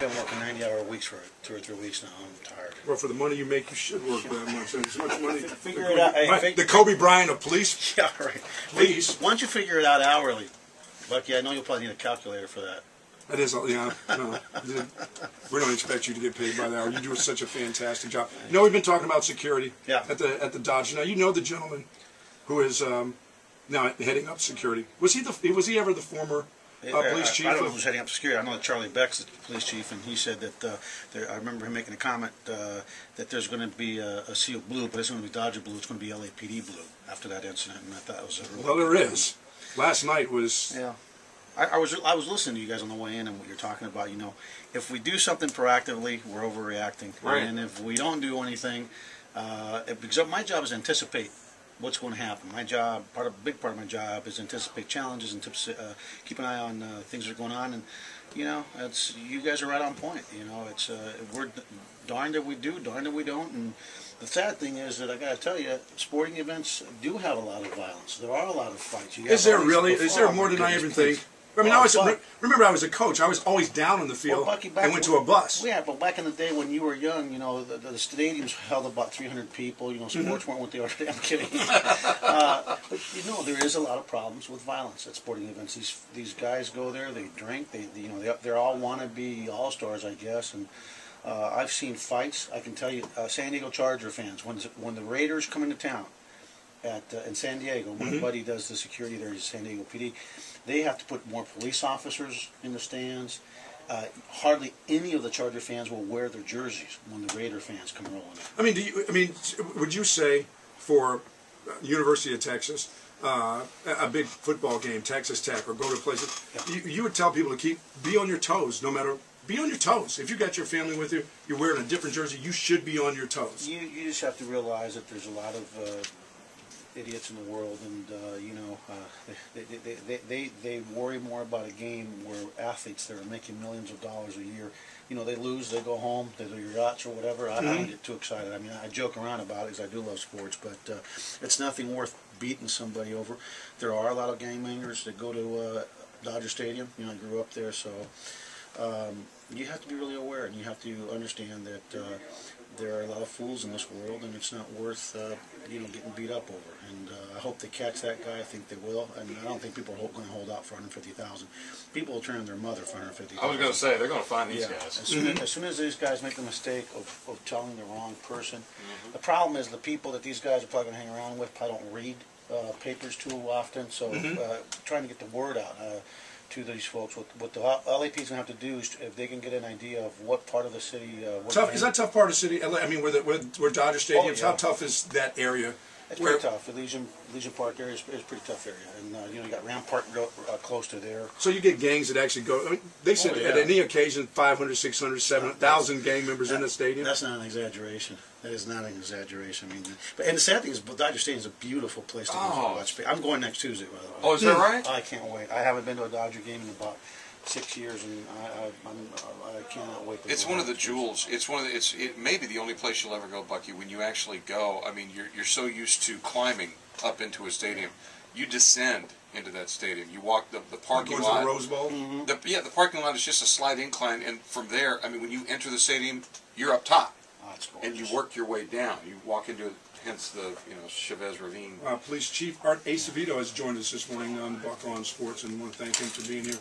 I've been working 90-hour weeks for 2 or 3 weeks now. I'm tired. Well, for the money you make, you should work that much. As much money. Figure it out. Hey, the Kobe Bryant of police? Yeah, right. Please. Why don't you figure it out hourly? Bucky, I know you'll probably need a calculator for that. That is, yeah. No, we don't expect you to get paid by the hour. You do such a fantastic job. You know, we've been talking about security at the Dodge. Now, you know the gentleman who is now heading up security. Was he ever the former police chief? I don't know who's heading up security. I know that Charlie Beck's the police chief, and he said that I remember him making a comment that there's going to be a seal blue, but it's going to be Dodger blue. It's going to be LAPD blue after that incident, and I thought it was a really well, there is. Last night was. Yeah. I was listening to you guys on the way in and what you're talking about. You know, if we do something proactively, we're overreacting, right. And if we don't do anything, because my job is to anticipate what's going to happen. My job, big part of my job, is anticipate challenges and keep an eye on things that are going on. And you know, you guys are right on point. You know, we're darned if we do, darned if we don't. And the sad thing is that I got to tell you, sporting events do have a lot of violence. There are a lot of fights. Is there really? Is there more than I ever think? I mean, remember I was a coach. I was always down in the field and went to a bus. Yeah, but back in the day when you were young, you know, the stadiums held about 300 people. You know, sports weren't what they are today. I'm kidding. But you know, there is a lot of problems with violence at sporting events. These guys go there, they drink, they're all wannabe all-stars, I guess, and I've seen fights. I can tell you, San Diego Charger fans, when the Raiders come into town in San Diego, my buddy does the security there at San Diego PD. They have to put more police officers in the stands. Hardly any of the Charger fans will wear their jerseys when the Raider fans come rolling in. I mean, would you say for University of Texas, a big football game, Texas Tech, or go to places, you would tell people to be on your toes, no matter. Be on your toes. If you got your family with you, you're wearing a different jersey, you should be on your toes. You just have to realize that there's a lot of idiots in the world, and you know, they worry more about a game where athletes that are making millions of dollars a year, you know, they lose, they go home, they do your yachts or whatever. I don't get too excited. I mean, I joke around about it because I do love sports, but it's nothing worth beating somebody over. There are a lot of gangbangers that go to Dodger Stadium. You know, I grew up there, so you have to be really aware, and you have to understand that there are a lot of fools in this world, and it's not worth you know, getting beat up over. And I hope they catch that guy. I think they will. And I don't think people are going to hold out for 150,000. People will turn on their mother for 150,000. I was going to say they're going to find these guys. As soon as these guys make the mistake of telling the wrong person, the problem is the people that these guys are probably going to hang around with probably don't read papers too often. So trying to get the word out to these folks. What the LAP is going to have to do is, if they can get an idea of what part of the city. Is that tough part of the city? I mean, where Dodger Stadium is, how tough is that area? It's pretty tough. The Legion Park area is a pretty tough area, and you know, you got Ram Park close to there. So you get gangs that actually go. I mean, they said at any occasion 500, 600, 700,000 gang members in the stadium. That's not an exaggeration. That is not an exaggeration. I mean, and the sad thing is, Dodger Stadium is a beautiful place to go to watch. I'm going next Tuesday, by the way. Oh, is that right? I can't wait. I haven't been to a Dodger game in about 6 years, and I cannot wait. It's one of the jewels. It may be the only place you'll ever go, Bucky. When you actually go, I mean, you're so used to climbing up into a stadium, you descend into that stadium. You walk the parking lot. To the Rose Bowl. The parking lot is just a slight incline, and from there, I mean, when you enter the stadium, you're up top, and you work your way down. You walk into, hence the Chavez Ravine. Police Chief Art Acevedo has joined us this morning on Buck on Sports, and we want to thank him for being here.